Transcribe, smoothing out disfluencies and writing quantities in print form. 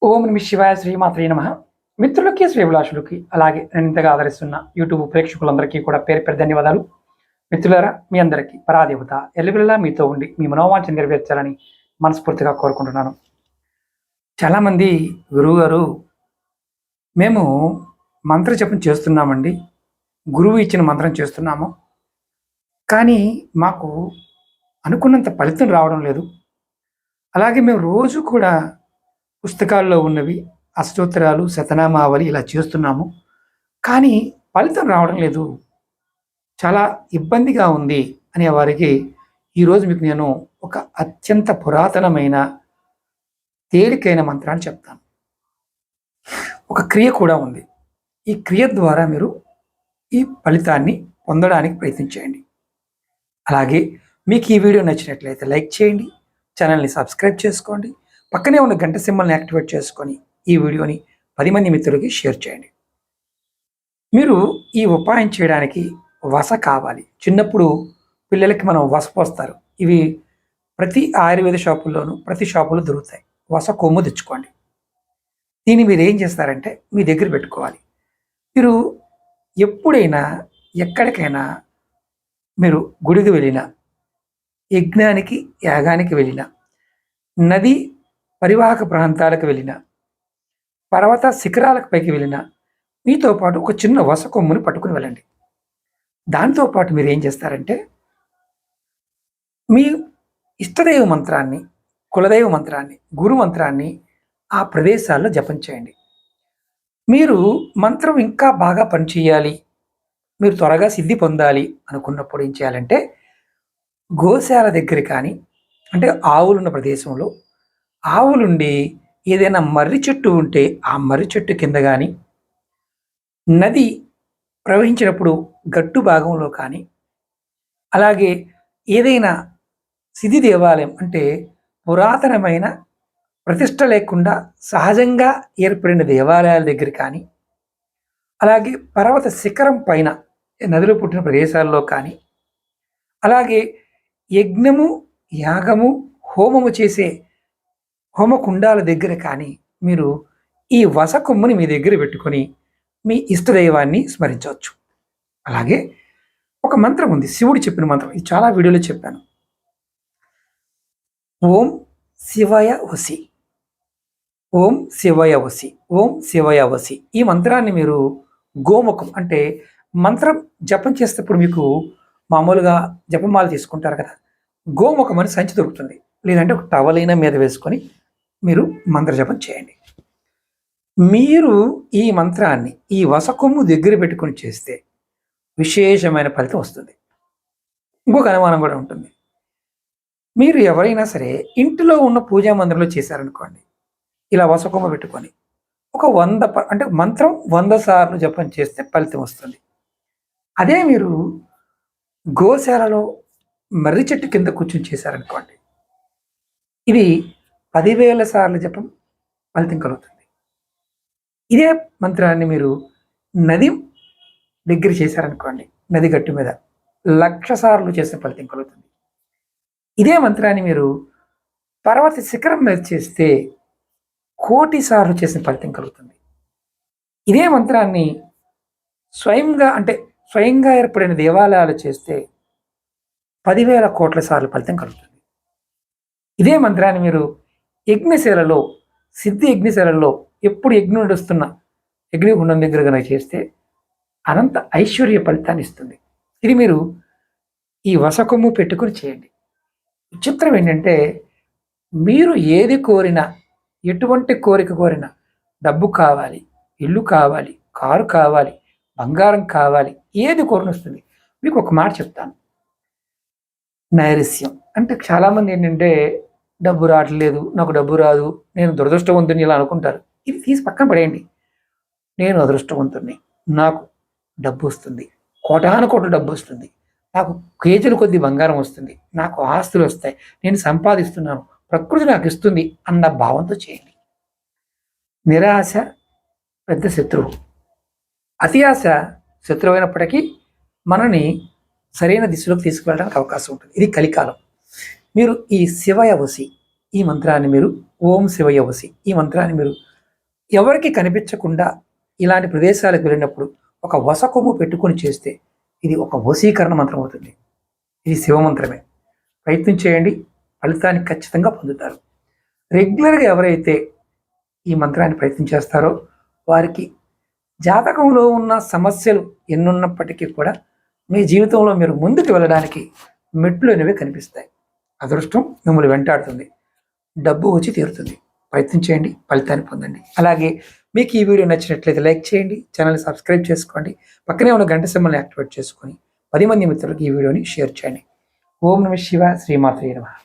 ఓం నమ శివాయ శ్రీమాత్రే నమ. మిత్రులకి శ్రీభిలాషులకి అలాగే నేను ఇంతగా ఆదరిస్తున్న యూట్యూబ్ ప్రేక్షకులందరికీ కూడా పేరు పేరు ధన్యవాదాలు. మిత్రులారా, మీ అందరికీ పరాదేవత ఎల్లవెల్లా మీతో ఉండి మీ మనోవాంఛను నెరవేర్చాలని మనస్ఫూర్తిగా కోరుకుంటున్నాను. చాలామంది గురువు గారు, మేము మంత్ర జపం చేస్తున్నామండి, గురువు ఇచ్చిన మంత్రం చేస్తున్నాము, కానీ మాకు అనుకున్నంత ఫలితం రావడం లేదు. అలాగే మేము రోజు కూడా పుస్తకాల్లో ఉన్నవి అష్టోత్తరాలు, శతనామావళి ఇలా చేస్తున్నాము, కానీ ఫలితం రావడం లేదు, చాలా ఇబ్బందిగా ఉంది అనే వారికి ఈరోజు మీకు నేను ఒక అత్యంత పురాతనమైన తేలికైన మంత్రాన్ని చెప్తాను. ఒక క్రియ కూడా ఉంది. ఈ క్రియ ద్వారా మీరు ఈ ఫలితాన్ని పొందడానికి ప్రయత్నించండి. అలాగే మీకు ఈ వీడియో నచ్చినట్లయితే లైక్ చేయండి, ఛానల్ని సబ్స్క్రైబ్ చేసుకోండి, పక్కనే ఉన్న గంట సింబల్ని యాక్టివేట్ చేసుకొని ఈ వీడియోని 10 మంది మిత్రులకి షేర్ చేయండి. మీరు ఈ ఉపాయం చేయడానికి వస కావాలి. చిన్నప్పుడు పిల్లలకి మనం వస పోస్తారు. ఇవి ప్రతి ఆయుర్వేద షాపుల్లోనూ ప్రతి షాపులో దొరుకుతాయి. వస కొమ్ము తెచ్చుకోండి. దీన్ని మీరు ఏం చేస్తారంటే మీ దగ్గర పెట్టుకోవాలి. మీరు ఎప్పుడైనా ఎక్కడికైనా మీరు గుడికి వెళ్ళినా, యజ్ఞానికి యాగానికి వెళ్ళినా, నది పరివాహక ప్రాంతాలకు వెళ్ళిన, పర్వత శిఖరాలకు పైకి వెళ్ళిన, మీతో పాటు ఒక చిన్న వస కొమ్ముని పట్టుకుని వెళ్ళండి. దాంతోపాటు మీరు ఏం చేస్తారంటే మీ ఇష్టదైవ మంత్రాన్ని, కులదైవ మంత్రాన్ని, గురు మంత్రాన్ని ఆ ప్రదేశాల్లో జపం చేయండి. మీరు మంత్రం ఇంకా బాగా పనిచేయాలి, మీరు త్వరగా సిద్ధి పొందాలి అనుకున్నప్పుడు ఏం చేయాలంటే గోశాల దగ్గర కానీ, అంటే ఆవులున్న ప్రదేశంలో ఆవులుండి ఏదైనా మర్రి చెట్టు ఉంటే ఆ మర్రి చెట్టు కింద కానీ, నది ప్రవహించినప్పుడు గట్టు భాగంలో కానీ, అలాగే ఏదైనా సిద్ధి దేవాలయం అంటే పురాతనమైన ప్రతిష్ట లేకుండా సహజంగా ఏర్పడిన దేవాలయాల దగ్గర కానీ, అలాగే పర్వత శిఖరం పైన నదిలో పుట్టిన ప్రదేశాల్లో కానీ, అలాగే యజ్ఞము, యాగము, హోమము చేసే హోమకుండాల దగ్గర కానీ మీరు ఈ వస కొమ్ముని మీ దగ్గర పెట్టుకొని మీ ఇష్టదైవాన్ని స్మరించవచ్చు. అలాగే ఒక మంత్రం ఉంది, శివుడు చెప్పిన మంత్రం, ఇది చాలా వీడియోలో చెప్పాను. ఓం శివయ వసి, ఓం శివయ వసి, ఓం శివయ వసి. ఈ మంత్రాన్ని మీరు గోముఖం అంటే మంత్రం జపం చేసేటప్పుడు మీకు మామూలుగా జపమాల తీసుకుంటారు కదా, గోముఖం అని సంచి దొరుకుతుంది, లేదంటే ఒక టవలైనా మీద వేసుకొని మీరు మంత్ర జపం చేయండి. మీరు ఈ మంత్రాన్ని ఈ వసకొమ్ము దగ్గర పెట్టుకొని చేస్తే విశేషమైన ఫలితం వస్తుంది. ఇంకొక అనుమానం కూడా ఉంటుంది. మీరు ఎవరైనా సరే ఇంటిలో ఉన్న పూజా మందిరంలో చేశారనుకోండి, ఇలా వసకొమ్మ పెట్టుకొని ఒక 100 అంటే మంత్రం 100 సార్లు జపం చేస్తే ఫలితం వస్తుంది. అదే మీరు గోశాలలో మర్రి చెట్టు కింద కూర్చొని చేశారనుకోండి, ఇది 10,000 సార్లు జపం ఫలితం కలుగుతుంది. ఇదే మంత్రాన్ని మీరు నది దగ్గర చేశారనుకోండి, నది గట్టు మీద 1,00,000 సార్లు చేసిన ఫలితం కలుగుతుంది. ఇదే మంత్రాన్ని మీరు పర్వత శిఖరం మీద చేస్తే 1,00,00,000 సార్లు చేసిన ఫలితం కలుగుతుంది. ఇదే మంత్రాన్ని స్వయంగా ఏర్పడిన దేవాలయాలు చేస్తే 10,000 కోట్ల సార్లు ఫలితం కలుగుతుంది. ఇదే మంత్రాన్ని మీరు యజ్ఞశాలలో, సిద్ధి యజ్ఞశాలలో ఎప్పుడు యజ్ఞం నడుస్తున్న యజ్ఞగుండం దగ్గర కనుక చేస్తే అనంత ఐశ్వర్య ఫలితాన్ని ఇస్తుంది. ఇది మీరు ఈ వసకొమ్ము పెట్టుకుని చేయండి. విచిత్రం ఏంటంటే మీరు ఏది కోరినా, ఎటువంటి కోరిక కోరినా, డబ్బు కావాలి, ఇల్లు కావాలి, కారు కావాలి, బంగారం కావాలి, ఏది కోరినొస్తుంది. మీకు ఒక మాట చెప్తాను. నైరస్యం అంటే చాలామంది ఏంటంటే డబ్బు రావట్లేదు, నాకు డబ్బు రాదు, నేను దురదృష్టవంతుని ఇలా అనుకుంటారు. ఇది తీసి పక్కన పడేయండి. నేను అదృష్టవంతుని, నాకు డబ్బు వస్తుంది, కోటాను కోట్ల డబ్బు వస్తుంది, నాకు కేజీల కొద్ది బంగారం వస్తుంది, నాకు ఆస్తులు వస్తాయి, నేను సంపాదిస్తున్నాను, ప్రకృతి నాకు ఇస్తుంది అన్న భావంతో చేయండి. నిరాశ పెద్ద శత్రువు. అతి ఆశ శత్రువు అయినప్పటికీ మనని సరైన దిశలోకి తీసుకువెళ్ళడానికి అవకాశం ఉంటుంది. ఇది కలికాలం. మీరు ఈ శివయ వసి ఈ మంత్రాన్ని మీరు ఓం శివయ వసి ఈ మంత్రాన్ని మీరు ఎవరికి కనిపించకుండా ఇలాంటి ప్రదేశాలకు వెళ్ళినప్పుడు ఒక వసకొమ్ము పెట్టుకొని చేస్తే ఇది ఒక వశీకరణ మంత్రం అవుతుంది. ఇది శివమంత్రమే. ప్రయత్నం చేయండి, ఫలితాన్ని ఖచ్చితంగా పొందుతారు. రెగ్యులర్గా ఎవరైతే ఈ మంత్రాన్ని ప్రయత్నం చేస్తారో వారికి జాతకంలో ఉన్న సమస్యలు ఎన్నున్నప్పటికీ కూడా మీ జీవితంలో మీరు ముందుకు వెళ్ళడానికి మెట్లు అనేవి కనిపిస్తాయి. అదృష్టం మిమ్మల్ని వెంటాడుతుంది, డబ్బు వచ్చి తీరుతుంది. ప్రయత్నం చేయండి, ఫలితాన్ని పొందండి. అలాగే మీకు ఈ వీడియో నచ్చినట్లయితే లైక్ చేయండి, ఛానల్ని సబ్స్క్రైబ్ చేసుకోండి, పక్కనే ఉన్న గంట సింబల్ని యాక్టివేట్ చేసుకొని 10 మంది మిత్రులకు ఈ వీడియోని షేర్ చేయండి. ఓం నమః శివాయ. శ్రీమాత్రే నమః.